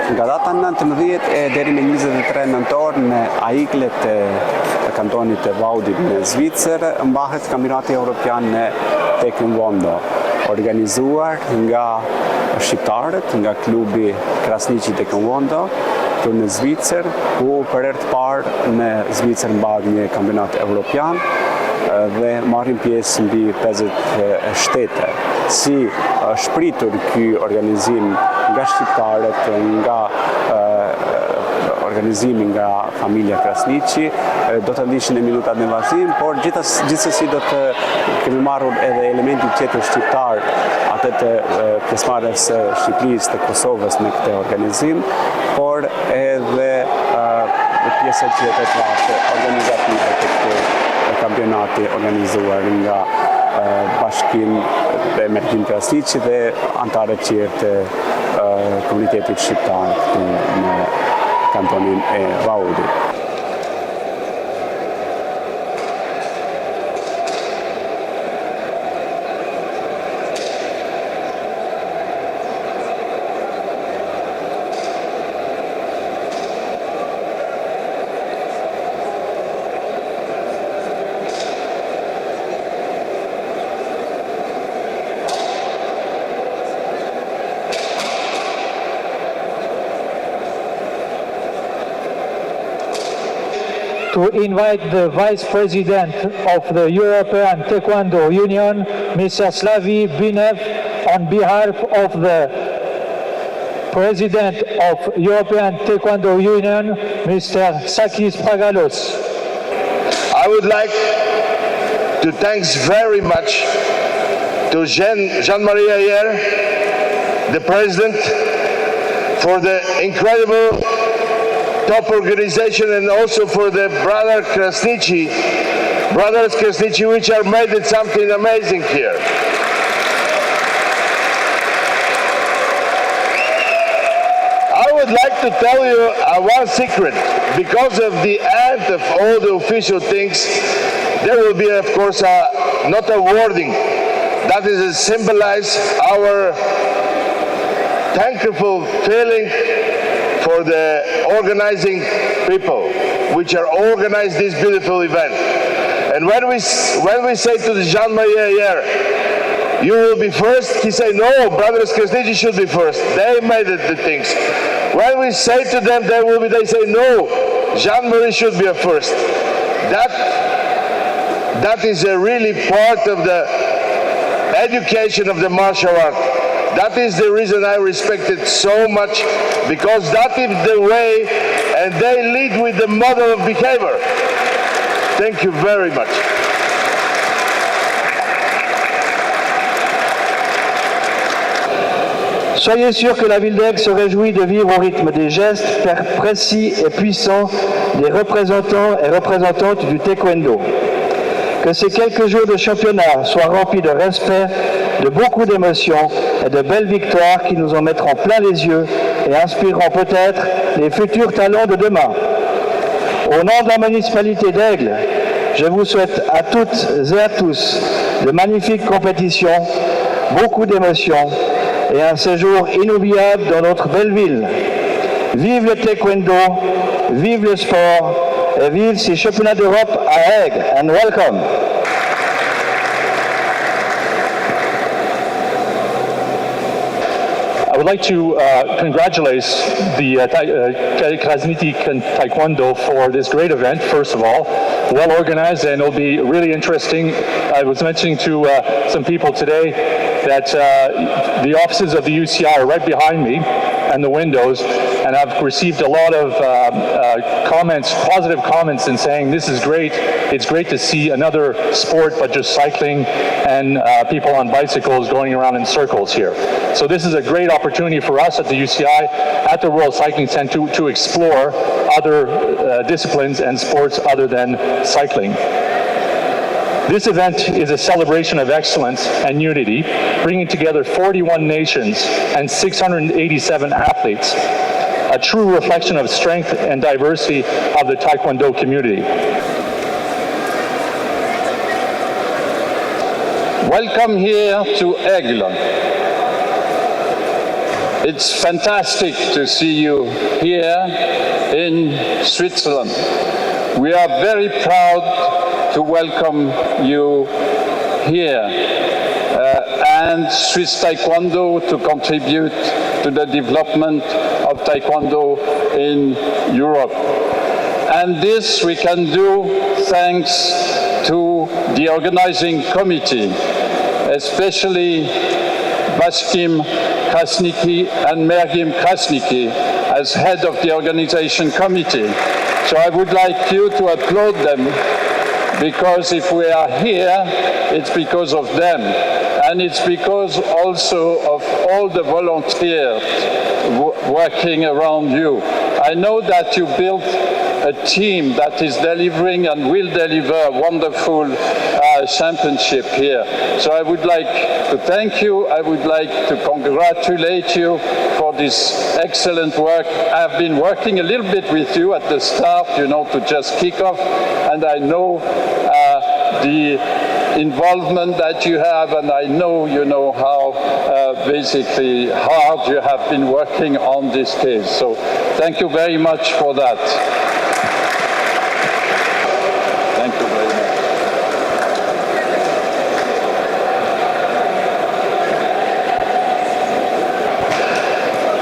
Nga data 19 deri me 23 nëntor në Aiklet e kantonit e Vaudit në Zvicër mbahet kampionati evropian në Taekwondo, organizuar nga shqiptarët, nga klubi Krasniqi Taekwondo këtu në Zvicër, ku për herë të parë në Zvicër mbahet një kampionat evropian dhe marrin pjesë mbi 50 shtete. Si shpritur ky organizim nga shqiptarët, nga organizimi nga familja Krasniqi, do të ndishin e minutat në vazhdim, por gjithsesi do të kemi marrur edhe elementin tjetër shqiptar, atë të pjesëmarrjes së Shqipërisë, të Kosovës në këtë organizim, por edhe pjesa tjetër të atë organizative të këtij kampionati organizuar nga Bashkinë e Merkin Krasniqi dhe anëtarët tjerë të komunitetit shqiptar këtu në kantonin e Vaudit. To invite the Vice President of the European Taekwondo Union, Mr. Slavi Binev, on behalf of the President of European Taekwondo Union, Mr. Sakis Pragalos. I would like to thank very much to Jean-Marie Ayer, the President, for the incredible top organization, and also for the brothers Krasniqi, which are made it something amazing here. I would like to tell you one secret. Because of the end of all the official things, there will be, of course, not a wording that is to symbolize our thankful feeling for the organizing people which are organized this beautiful event. And when we say to Jean-Marie Ayer, you will be first, he said, no, brothers Krasniqi should be first. They made it the things. When we say to them, they say, no, Jean-Marie should be a first. That is a really part of the education of the martial art. That is the reason I respect it so much, because that is the way, and they lead with the model of behavior. Thank you very much. Soyez sûrs que la ville d'Aigues se réjouit de vivre au rythme des gestes précis et puissants des représentants et représentantes du taekwondo. Que ces quelques jours de championnat soient remplis de respect, de beaucoup d'émotions et de belles victoires qui nous en mettront plein les yeux et inspireront peut-être les futurs talents de demain. Au nom de la municipalité d'Aigle, je vous souhaite à toutes et à tous de magnifiques compétitions, beaucoup d'émotions et un séjour inoubliable dans notre belle ville. Vive le taekwondo, vive le sport et vive ces championnats d'Europe à Aigle, and welcome. I would like to congratulate the Krasniqi Taekwondo for this great event, first of all. Well organized, and it'll be really interesting. I was mentioning to some people today that the offices of the UCI are right behind me and the windows, and I've received a lot of comments, positive comments, in saying this is great. It's great to see another sport but just cycling and people on bicycles going around in circles here. So this is a great opportunity for us at the UCI, at the World Cycling Center, to explore other disciplines and sports other than cycling. This event is a celebration of excellence and unity, bringing together 41 nations and 687 athletes, a true reflection of strength and diversity of the Taekwondo community. Welcome here to Aigle. It's fantastic to see you here in Switzerland. We are very proud to welcome you here and Swiss Taekwondo to contribute to the development of Taekwondo in Europe. And this we can do thanks to the organizing committee, especially Baskim Krasniki and Mergim Krasniki as head of the organization committee. So I would like you to applaud them, because if we are here, it's because of them. And it's because also of all the volunteers working around you. I know that you built a team that is delivering and will deliver a wonderful championship here. So I would like to thank you. I would like to congratulate you for this excellent work. I've been working a little bit with you at the start, to just kick off, and I know the involvement that you have, and I know how basically hard you have been working on this case. So thank you very much for that. Thank you very much.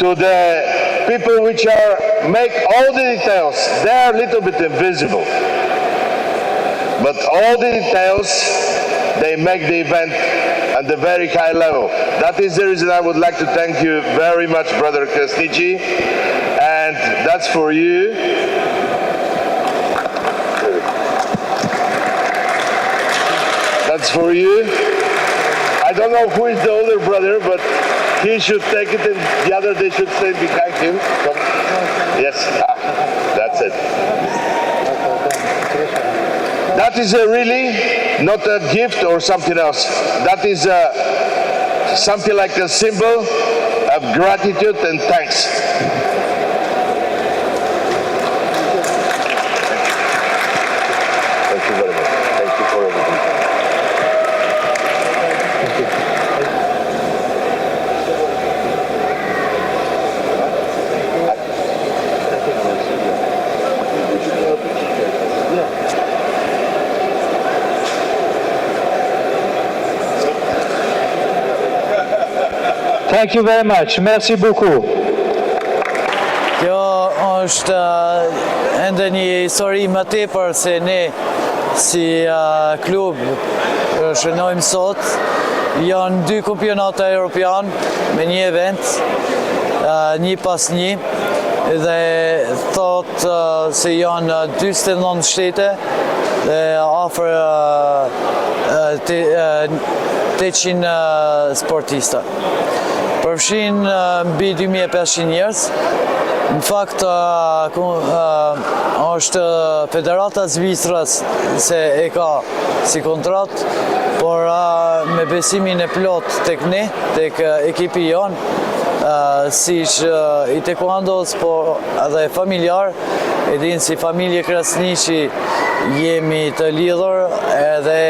To the people which make all the details, they are a little bit invisible. But all the details, they make the event at a very high level. That is the reason I would like to thank you very much, Brother Krasniqi, and that's for you. That's for you. I don't know who is the older brother, but he should take it and the other they should stay behind him. Come. Yes, that's it. That is really not a gift or something else. That is something like a symbol of gratitude and thanks. Thank you very much. Thank you for everything. Thank you very much. Merci beaucoup. Kjo është ende një histori më tepër se ne si klub shënojmë sot. Janë 2 kampionate europian me një event, një pas një, dhe thot se janë 29 shtete dhe afër 800 sportista. Përfshin mbi 2500 njerëz. Në fakt është Federata Zvicrës se e ka si kontrat, por me besimin e plot tek ne, tek ekipi jonë, si i taekwondos, por edhe familjar, e din si familje Krasniqi jemi të lidhur edhe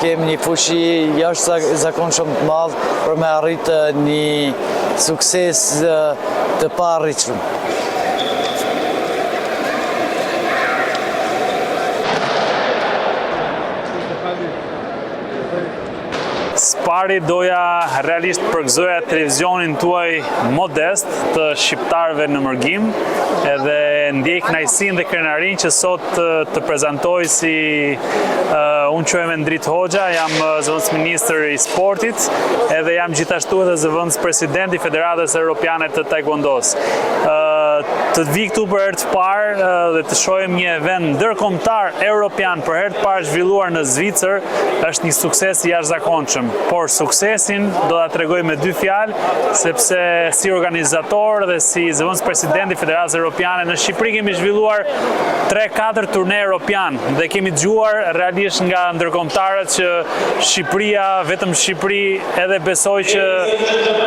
kemi një fushi jashtëzakonshëm të madh për me arritë një sukses të paarritshëm. Spari doja realisht përgëzoja televizionin tuaj modest të shqiptarëve në Mërgim, edhe ndjej kënaqësinë dhe krenarin që sot të prezantoj si unë quhem Endrit Hoxha, jam zëvendës ministër i sportit, edhe jam gjithashtu edhe zëvendës president i Federatës Europiane të Taekwondos. Të vi këtu për herë të parë dhe të shohim një event ndërkombëtar europian për herë të parë zhvilluar në Zvicër është një sukses i jashtëzakonshëm. Por suksesin do ta tregoj me 2 fjalë, sepse si organizator dhe si zëvendës president i Federatës Europiane në Shqipëri kemi zhvilluar 3-4 turne europian dhe kemi dëgjuar realisht nga ndërkombëtarët që Shqipëria, vetëm Shqipëri, edhe besoj që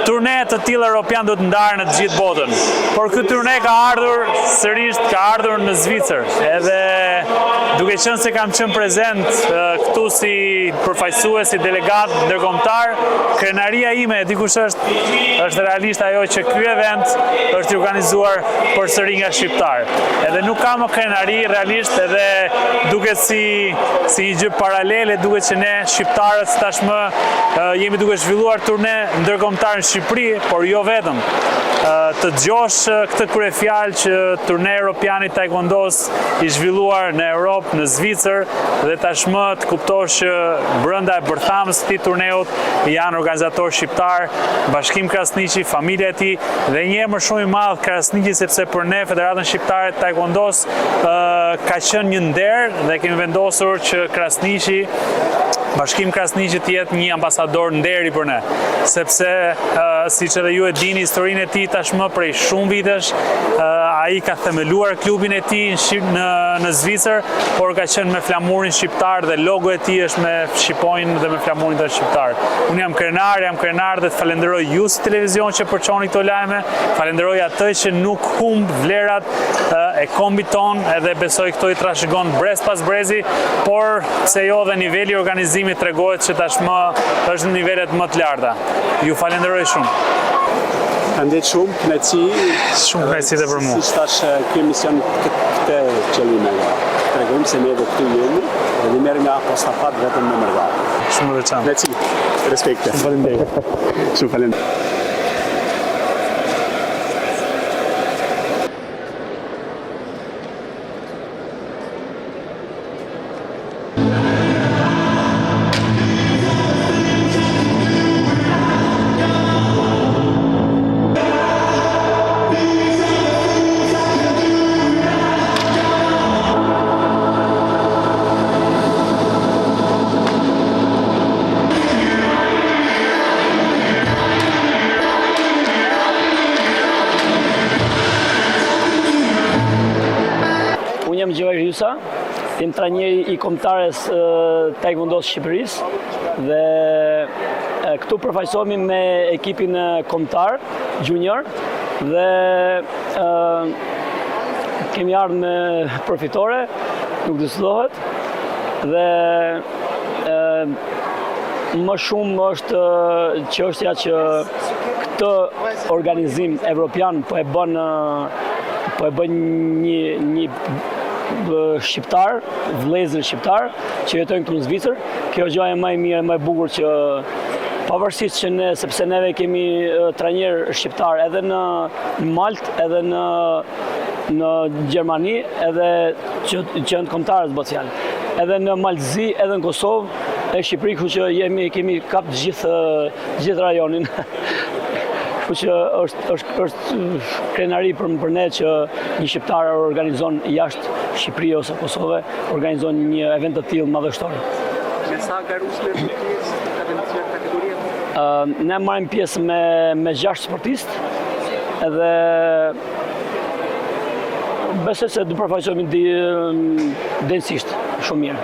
turne të tilla europian do të ndaren në të gjithë botën. Por ky turne ka ardhur sërish në Zvicër, edhe Duke qenë se kam qenë prezent këtu si përfaqësues, si delegat ndërkombëtar, krenaria ime e dikush është realisht ajo që ky event është i organizuar përsëri nga shqiptar. Edhe nuk ka më krenari realisht, edhe duket si një gjë paralele, duket që ne shqiptarët tashmë jemi duke zhvilluar turne ndërkombëtar në Shqipëri, por jo vetëm. Të dëgjosh këtë kryefjalë që turne europiane i taekwondos i zhvilluar në Europë, në Zvicër, dhe tashmë të kuptosh që brenda e bërthamës të këtij turneut janë organizator shqiptar, Bashkim Krasniqi, familja e tij dhe një emër shumë i madh Krasniqi, sepse për ne Federatën Shqiptare të Taekwondos ka qenë një nder dhe kemi vendosur që Krasniqi, Bashkim Krasniqi të jetë një ambasador nderi për ne, sepse siç edhe ju e dini historinë e tij tashmë prej shumë vitesh, ai ka themeluar klubin e tij në Zvicër, por ka qenë me flamurin shqiptar dhe logo e tij është me shqipojnë dhe me flamurin të shqiptar. Unë jam krenar dhe të falenderoj ju si televizion që përçoni këto lajme, falenderoj atë që nuk humb vlerat e kombit ton, edhe besoj këto i trashëgon brez pas brezi, por pse jo dhe niveli organizimit tregohet që tashmë është në nivelet më të larta. Ju falenderoj shumë. Faleminderit shumë, kënaqësi. Shumë kënaqësi edhe për mua. Siç thash, ky emision këtë qëllime tregojmë se ne do këtu jemi dhe merrem nga postafat vetëm në mërdhar. Shumë veçantë. Kënaqësi, respekte. Faleminderit. Shumë faleminderit. Jam Gjevaj Hysa, jam trajneri i kombëtares Taekwondos Shqipërisë dhe këtu përfaqësohemi me ekipin kombëtar junior dhe kemi ardhur me përfitore, nuk diskutohet, dhe më shumë është çështja që këtë organizim evropian po e bën një shqiptar, vëllezër shqiptar që jetojnë këtu në Zvicër. Kjo gjë e më e mirë, më e bukur që pavarësisht që ne, sepse neve kemi trajner shqiptar edhe në Maltë, edhe në Gjermani, edhe që janë kombëtarë botësial, edhe në Maltëzi, edhe në Kosovë, e Shqipëri, kështu që kemi kap gjithë rajonin. Kështu që është krenari për ne që një shqiptar organizon jashtë Shqipërisë ose Kosove, organizon një event të tillë madhështor. Me sa garuesme pjesë ka në të kategoritë? Ne marrim pjesë me 6 sportistë, edhe besoj se do përfaqësohemi densisht shumë mirë.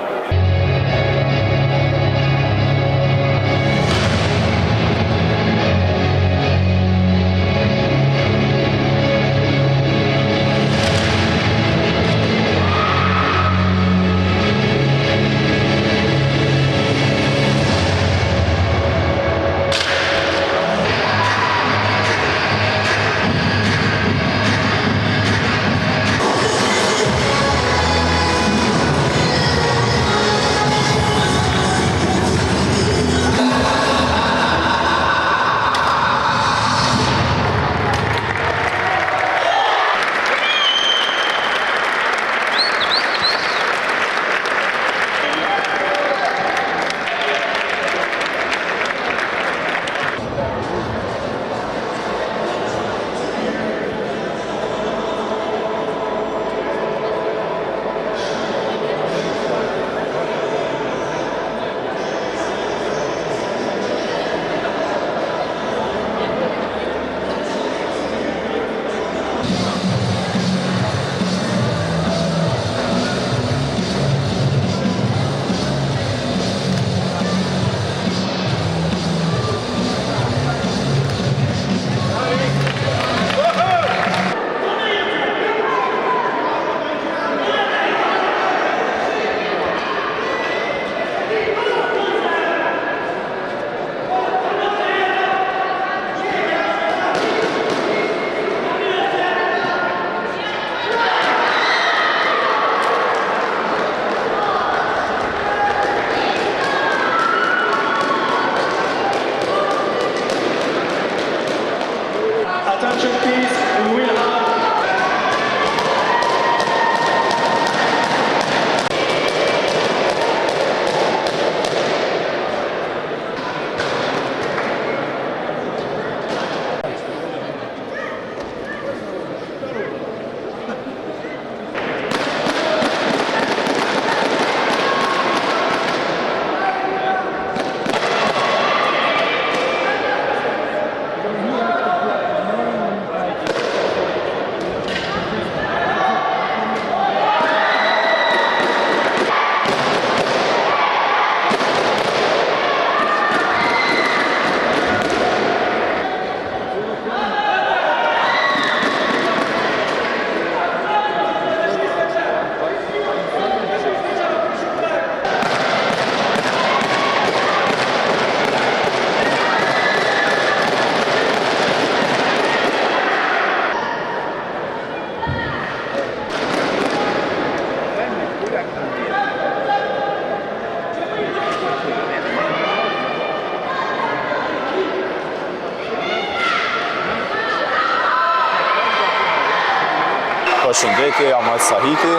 Përshëndetje, jam Ajt Sahiti,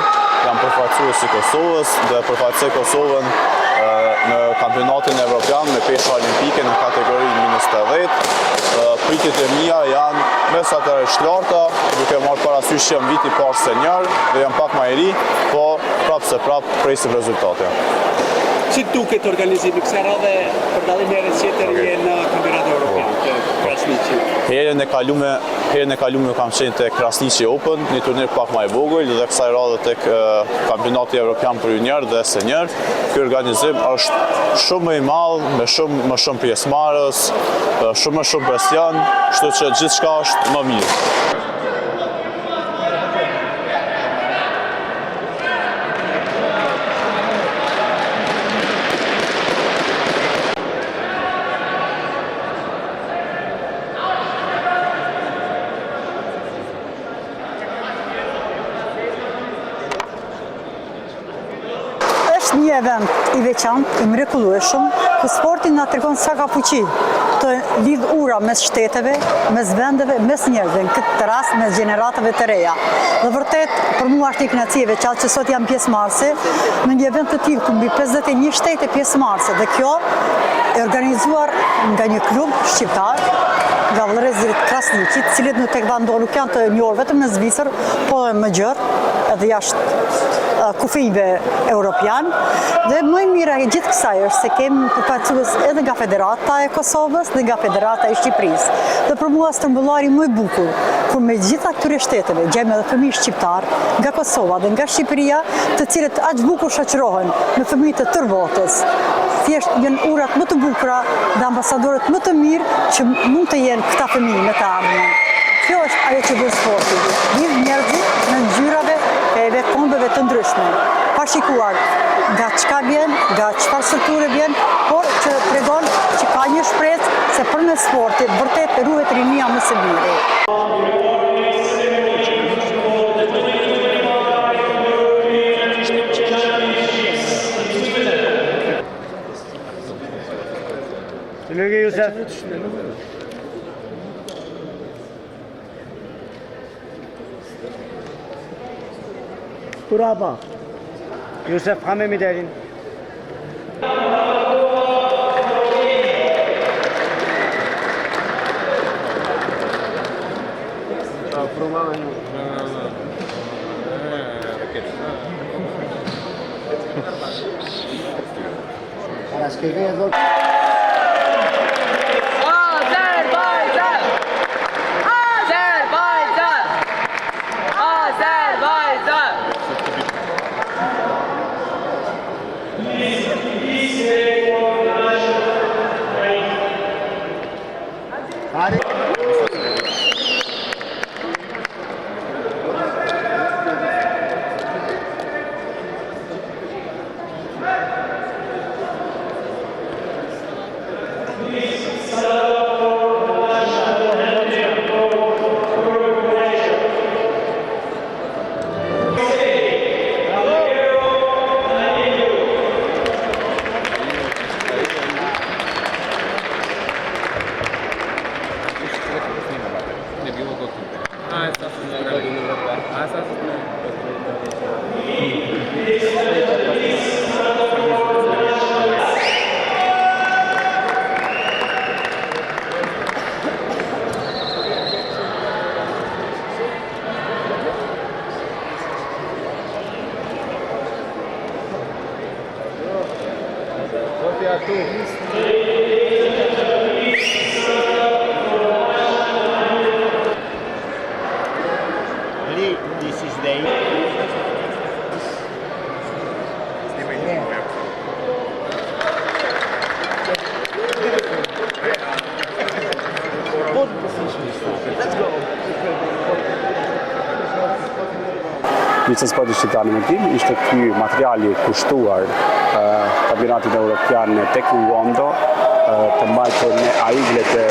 jam përfaqësues i Kosovës dhe përfaqësoj Kosovën në kampionatin evropian me pesha olimpike në kategorinë -80. Pritjet e mia janë mesatare shtrarta, duke marrë parasysh që jam viti parë senior dhe jam pak më i ri, po prapë presim rezultate. Si duket organizimi kësaj radhe për dallimin e tjetër në kampionatin evropian të Krasniqi? Herën e kalume kam qenë te Krasniqi Open, një turnir pak më i vogël dhe kësaj radhe tek kampionati evropian për junior dhe senior. Ky organizim është shumë më i madh, me më shumë pjesëmarrës, shumë presion, kështu që gjithçka është më mirë. Një event i veçantë, i mrekullueshëm, ku sporti na tregon sa ka fuqi të lidh ura mes shteteve, mes vendeve, mes njerëzve, në këtë rast mes gjeneratave të reja. Dhe vërtet, për mua është një kënaqësi e veçantë që sot jam pjesëmarrëse në një event të tillë ku mbi 51 shtete pjesëmarrëse dhe kjo e organizuar nga një klub shqiptar, nga vëllezërit Krasniqit, të cilët në taekwondo nuk janë të njohur vetëm në Zvicër, po edhe më gjerë, edhe jashtë kufijve europian. Dhe më e mira e gjithë kësaj është se kemi përfaqësues edhe nga Federata e Kosovës dhe nga Federata e Shqipërisë. Dhe për mua është ëmbëllari më i bukur, kur me gjitha këtyre shteteve gjejmë edhe fëmijë shqiptar nga Kosova dhe nga Shqipëria, të cilët aq bukur shoqërohen me fëmijë të tërë botës. Thjesht janë urat më të bukura dhe ambasadorët më të mirë që mund të jenë këta fëmijë në të ardhmen. Kjo është ajo që bën sporti, lidh njerëzit në ngjyrave e kombeve të ndryshme, pa shikuar nga çka vjen, nga çfarë strukture vjen, por që tregon që ka një shpresë se përmes sportit vërtet ruhet rinia më së miri. Turaba. Yusuf Hamemi derin. Παρασκευή εδώ. Vice sporti shqiptar në tim ishte ky materiali kushtuar kampionatit evropian në taekwondo të mbajtur në aiglet e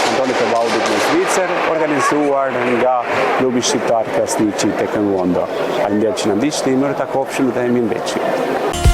kantonit të Vaudit në Zvicër, organizuar nga klubi shqiptar Krasniqi taekwondo. Faleminderit që na ndiqni, mirë ta kopshim dhe jemi në Beqi.